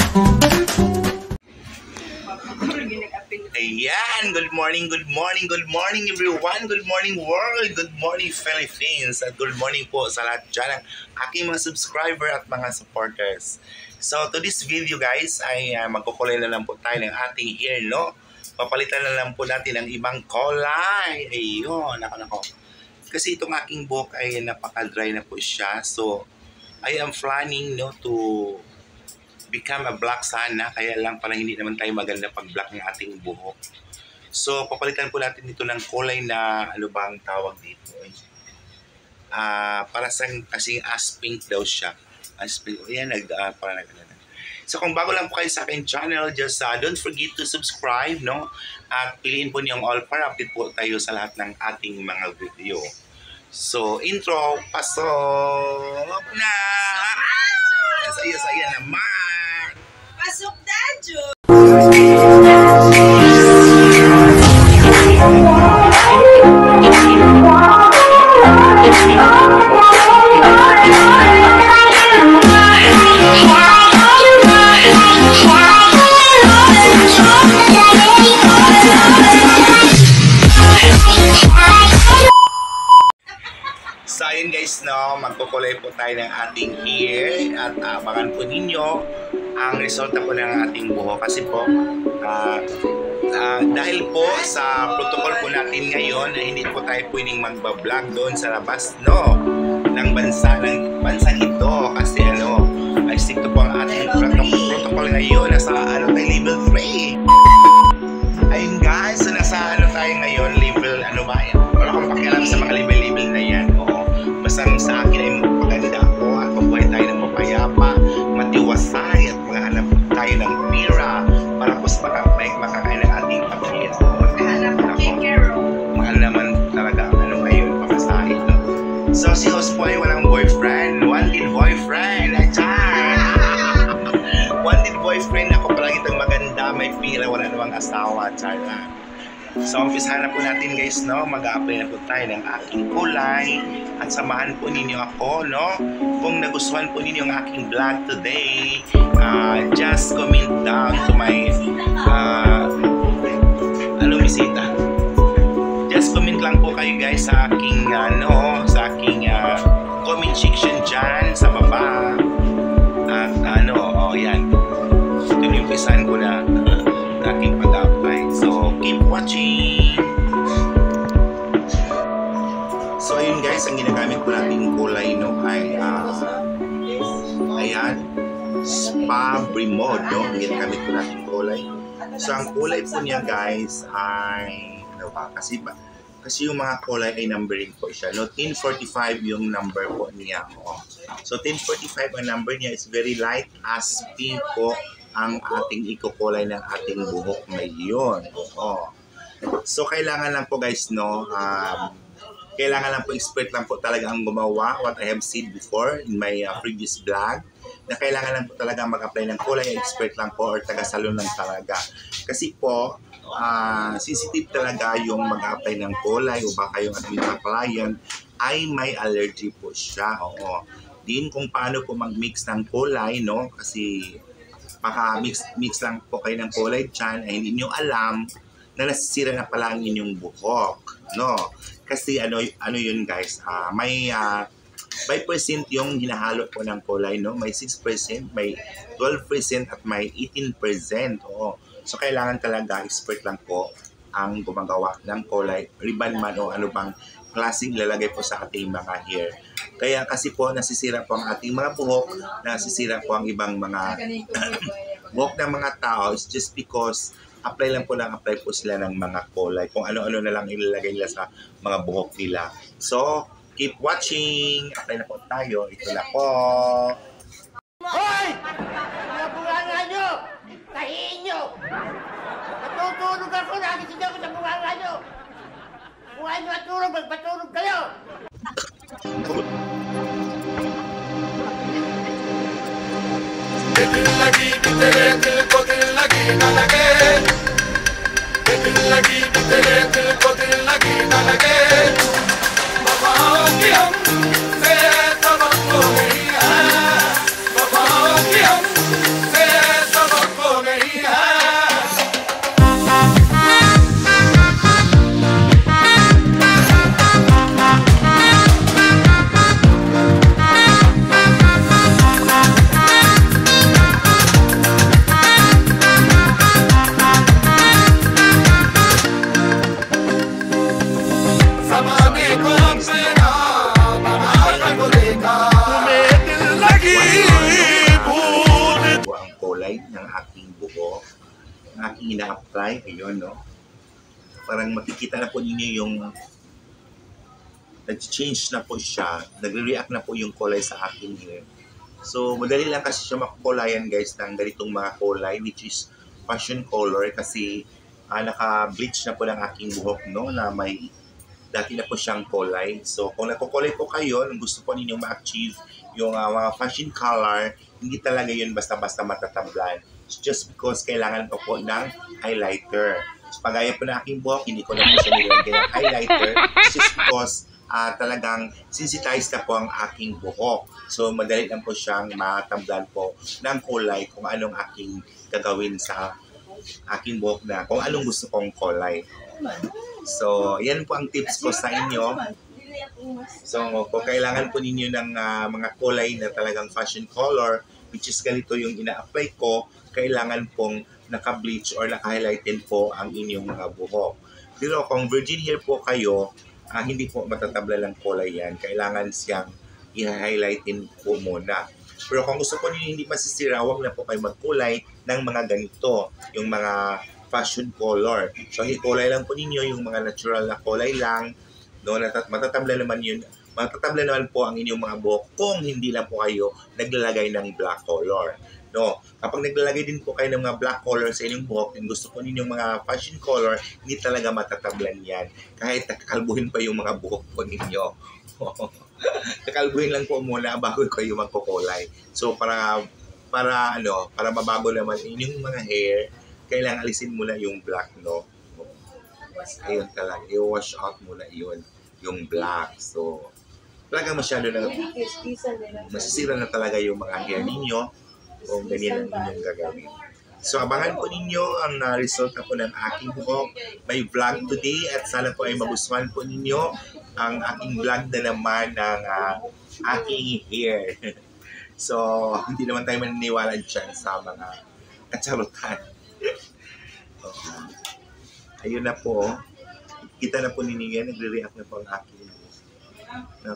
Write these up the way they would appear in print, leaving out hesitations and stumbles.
Ayan, good morning everyone, good morning world, good morning Philippines, at good morning po sa lahat dyan ng aking mga subscriber at mga supporters. So to this video guys, ay magkukulay na lang po tayo ng ating hair, no? Papalitan na lang po natin ang ibang kulay. Ayun, nako. Kasi itong aking buhok ay napaka-dry na po siya. So I am planning, no, to become a black sana, kaya lang parang hindi naman tayo maganda pag black ng ating buhok. So papalitan po natin dito ng kulay na ano bang tawag dito, para sa kasing as pink daw siya. As pink. Ayan, parang nagkala. So kung bago lang po kayo sa aking channel, just don't forget to subscribe, no? At piliin po niyong all para update po tayo sa lahat ng ating mga video. So intro, pasok na! Saya naman! Pasok Dadyo! So ayun guys, no, magkukulay po tayo ng ating hair at abangan po ninyo ang resulta po ng ating buhok. Kasi po dahil po sa protocol po natin ngayon ay hindi po tayo pwedeng magbablog doon sa labas, no, ng bansang ito, kasi ano, ay strict po ang ating protocol ngayon. Nasa ano tayo, level 3. Ayun guys, so nasa ano tayo ngayon, level ano ba yan? Wala akong pakialam sa mga level na yan. Basta sa akin ay magpaganda ako at mabuhay tayo ng mapayapa, matiwasay, at maghanap tayo ng pira para po sa makakain ng ating pamilya. Mahal naman talaga ano ngayon pamasahin, no? So si host po ay walang boyfriend, wanted boyfriend, wanted boyfriend. Ako palagi itong maganda, may pira, wala namang asawa, charla. So umpisahan na po natin guys, no? Mag-a-apply na po tayo ng aking kulay at samahan po ninyo ako, no? Kung nagustuhan po ninyo ang aking vlog today, just comment down to my bisita. Just comment lang po kayo guys sa aking comment section dyan sa baba. At yan. Ito yung umpisahan ko na aking pag-apply. So keep watching. So ayun guys, ang ginagamit po nating kulay, no, ay ayan, Spa Bremode, no, ang ginagamit po nating kulay. So ang kulay po niya guys ay ano ba, kasi yung mga kulay ay numbering po siya, no. 1045 yung number po niya, So 1045 ang number niya, is very light as pink po ang ating ikukulay ng ating buhok ngayon. So kailangan lang po guys, no, kailangan lang po, expert lang po talaga ang gumawa, what I have said before in my previous vlog, na kailangan lang po talaga mag-apply ng kulay, expert lang po or taga-salon lang talaga. Kasi po sensitive talaga yung mag-apply ng kulay, o baka yung ating mga client ay may allergy po siya. Din kung paano po mag-mix ng kulay, no, kasi baka mix lang po kayo ng kulay dyan ay hindi nyo alam na nasisira na pala ang inyong buhok, no? Kasi ano yun guys, may 5% yung hinahalo po ng kulay, no? May 6%, may 12% at may 18%. So kailangan talaga expert lang po ang gumagawa ng kulay, ribbon man o ano bang klaseng ilalagay po sa ating mga hair. Kaya kasi po nasisira po ang ating mga buhok, nasisira po ang ibang mga buhok ng mga tao, is just because apply po sila ng mga kulay, kung ano-ano na lang ilalagay nila sa mga buhok nila. So keep watching, apply na po tayo. Ito na po. Hoy! Nabunganga nyo! Tahiin nyo! Natutulog ako, nagising ako sa bunganga nyo! Kung ayaw nyo matulog, magpatulog kayo! दिल लगी कि तेरे दिल को दिल लगी न लगे, दिल लगी कि तेरे दिल को दिल लगी न लगे, वफाओं की हमसे तवक्को नहीं है, वफाओं की हमसे butterfly. Ayun, no? Parang makikita na po ninyo yung nag-change na po siya. Nagre-react na po yung kulay sa akin hair. So, madali lang kasi siya makukulayan guys ng ganitong mga kulay which is fashion color kasi naka-bleach na po ng aking buhok, no? Na may dati na po siyang kulay. So, kung nagkukulay po kayo, gusto po ninyong ma-achieve yung mga fashion color, hindi talaga yun basta-basta matatablan. It's just because kailangan po po ng highlighter. So, pagaya po ng aking buhok, hindi ko na po siya nilagyan ng highlighter. It's just because talagang sensitized na po ang aking buhok. So, madali lang po siyang matablan po ng kulay kung anong aking gagawin sa aking buhok na kung anong gusto kong kulay. So, yan po ang tips ko sa inyo. So, kung kailangan po ninyo ng mga kulay na talagang fashion color, which is ganito yung ina-apply ko, kailangan pong naka-bleach or naka-highlight din po ang inyong mga buhok. Pero kung virgin hair po kayo, hindi po matatabla lang kulay yan. Kailangan siyang i-highlight din po muna. Pero kung gusto po ninyo hindi masisira, huwag na po kayo magkulay ng mga ganito, yung mga fashion color. So, kulay lang po ninyo yung mga natural na kulay lang, no? Matatabla naman yun. Matatabla naman po ang inyong mga buhok kung hindi lang po kayo naglalagay ng black color. No, kapag naglalagay din po kayo ng mga black color sa inyong buhok and gusto po ninyong mga fashion color, hindi talaga matatablan yan. Kahit nakakalbuhin pa yung mga buhok po ninyo. Kakalbuhin lang po muna bago kayo magkukulay. So para mabago naman inyong mga hair, kailangan alisin muna yung black, no? Ayun talaga, i-wash out muna yun, yung black. So talaga masyado na masisira na talaga yung mga hair ninyo kung ganyan ang inyong gagawin. So, abangan po ninyo ang resulta po ng aking buhok. May vlog today at sana po ay magustuhan po ninyo ang aking vlog na naman ng aking hair. So, hindi naman tayo maniniwala dyan sa mga katsarutan. Ayun na po. Kita na po ninyo yan. Nagre-react na po ang aking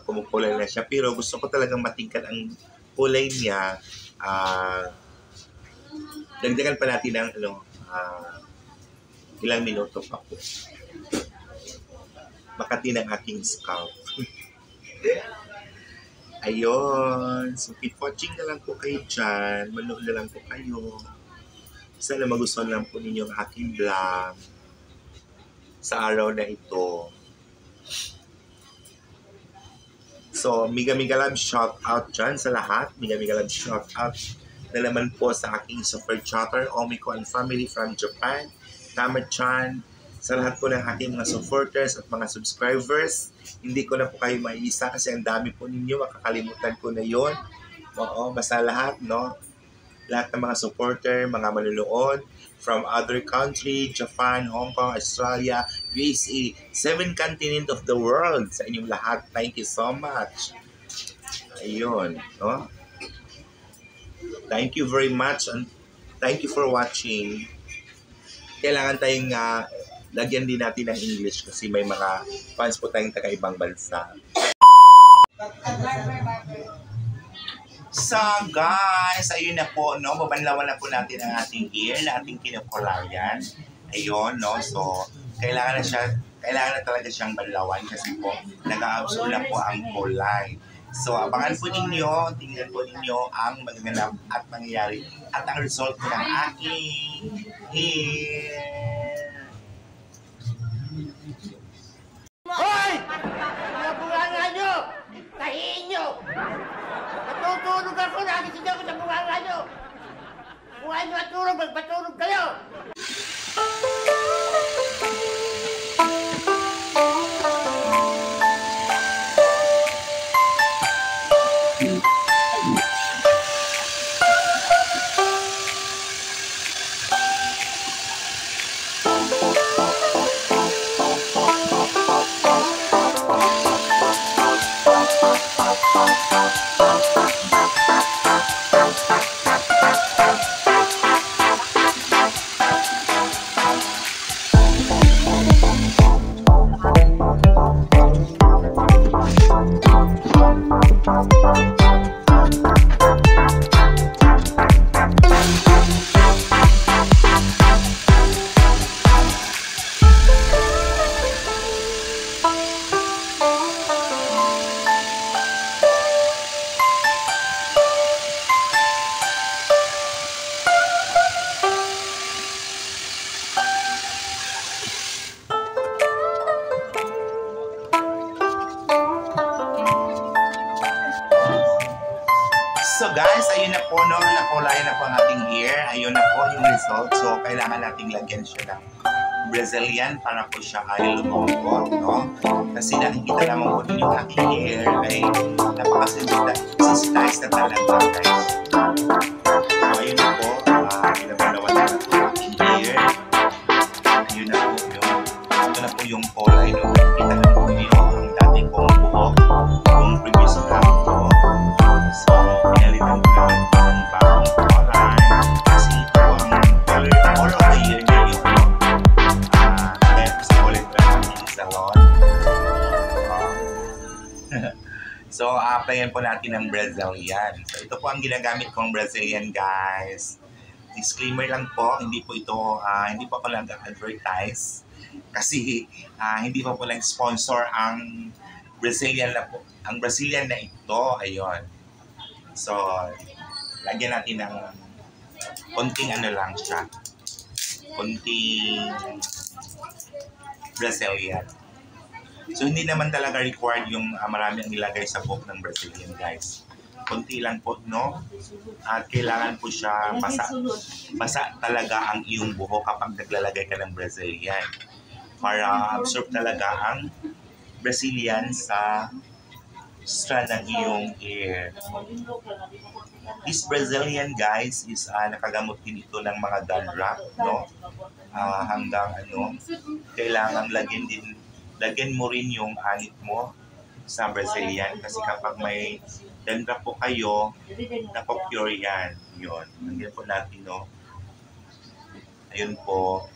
kumukulay na siya. Pero gusto ko talagang matingkad ang kulay niya. Dagdagan pa natin ng ilang minuto pa po. Makati ng aking scalp. Ayun. So, keep watching na lang po kayo dyan. Manood na lang po kayo. Sana magustuhan lang po ninyo ang aking vlog sa araw na ito. So, Mega Love shout out dyan sa lahat. Mega Love shout out na naman po sa aking super chatter, Omiko and family from Japan. Tama-chan, sa lahat po ng aking mga supporters at mga subscribers. Hindi ko na po kayo maiisa kasi ang dami po ninyo. Makakalimutan ko na yon. Oo, basta lahat, no? Lahat ng mga supporter, mga manunood from other country, Japan, Hong Kong, Australia, USA, 7 continent of the world. Sa inyong lahat, thank you so much. Ayun, no? Thank you very much and thank you for watching. Kailangan tayong lagyan din natin ng English kasi may mga fans po tayong taga-ibang bansa. So guys, ayun na po, no? Babanlawan na po natin ang ating hair na ating kinukulayan. Ayun, no? So, kailangan na talaga siyang banlawan kasi po nag-absorb na po ang kulay. So, abangan po ninyo, tingnan po ninyo ang magaganap at mangyayari at ang result ng aking hair. Hoy! Mga bunganga nyo! Tahiin nyo! Natutulog ako, nagising ako sa bunganga nyo! Kung ayaw nyo matulog, magpatulog kayo! So guys, ayun na po, no? Nakulay na po ang ating hair. Ayun na po yung result. So, kailangan nating lagyan siya ng Brazilian para po siya ay lumongkot, no? Kasi nakikita naman po din yung aking hair ay napaka-sensitize na talaga, guys. So, ayun na po. Pinabalawan na po ang aking hair. Ayun na po yung, ito na po yung kulay, no? Nakikita na po niyo ang dating kong buhok, yung previous vlog ko. So, pinalitan ko naman po ang bagong kulay. Kasi ito po ang color all of the year niyo po. Kaya po sa ulit na aking salon. So, applyan po natin ng Brazilian. So, ito po ang ginagamit kong Brazilian, guys. Disclaimer lang po, hindi po ito, hindi po ako nag-advertise. Kasi, hindi po po nag-sponsor ang Brazilian na po. Ang Brazilian na ito, ayun. So, lagyan natin ng konting ano lang siya. Konting Brazilian. So, hindi naman talaga required yung marami ang nilagay sa buhok ng Brazilian, guys. Konti lang po, no? At kailangan po siya basa talaga ang iyong buhok kapag naglalagay ka ng Brazilian. Para absorb talaga ang Brazilian sa strand ng iyong hair. This Brazilian, guys, is nakagamot din ito ng mga dandruff, no? Hanggang ano, kailangan lagyan mo rin yung anit mo sa Brazilian kasi kapag may dandruff po kayo, napopure yan. Yun. Lagyan po natin, no? Ayun po.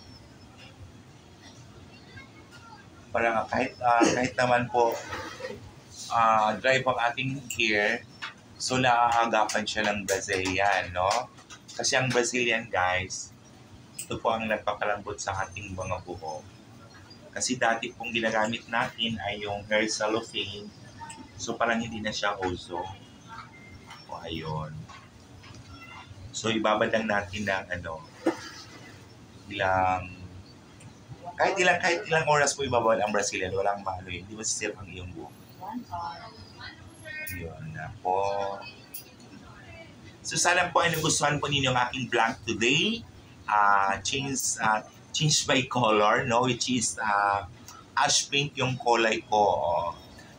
Para kahit naman po dry po ang ating hair, so nakakagapan siya ng Brazilian, no? Kasi ang Brazilian, guys, ito po ang nagpapalambot sa ating mga buhok. Kasi dati pong ginagamit natin ay yung hair cellophane. So parang hindi na siya uso. O ayun. So ibabad lang natin ng ano, kahit ilang oras po ibabad ang Brazilian, walang maano yun. Hindi masisip ang iyong buhok. Yun na po. So sana po ay nagustuhan po ninyo ang aking vlog today. Change my color, no? Which is ash pink yung kulay ko.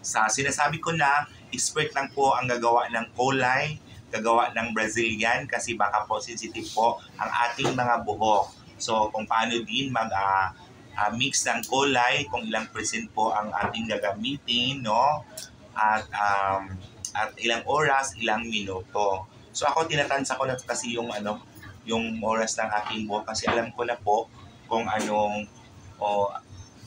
Sa sinasabi ko na, expert lang po ang gagawa ng kulay, gagawa ng Brazilian kasi baka po sensitive po ang ating mga buhok. So kung paano din mix ng kulay, kung ilang percent po ang ating gagamitin, no? At ilang oras, ilang minuto. So ako tinatansa ko na kasi yung yung oras ng aking buhok kasi alam ko na po kung anong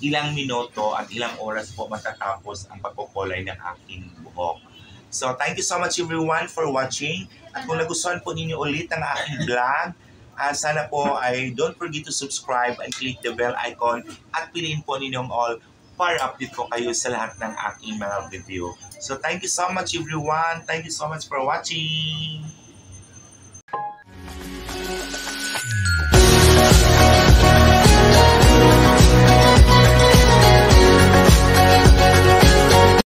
ilang minuto at ilang oras po matatapos ang pagkukulay ng aking buhok. So, thank you so much everyone for watching. At kung nagustuhan po ninyo ulit ang aking vlog, sana po ay don't forget to subscribe and click the bell icon at piliin po ninyong all para update ko kayo sa lahat ng aking mga video. So, thank you so much everyone. Thank you so much for watching.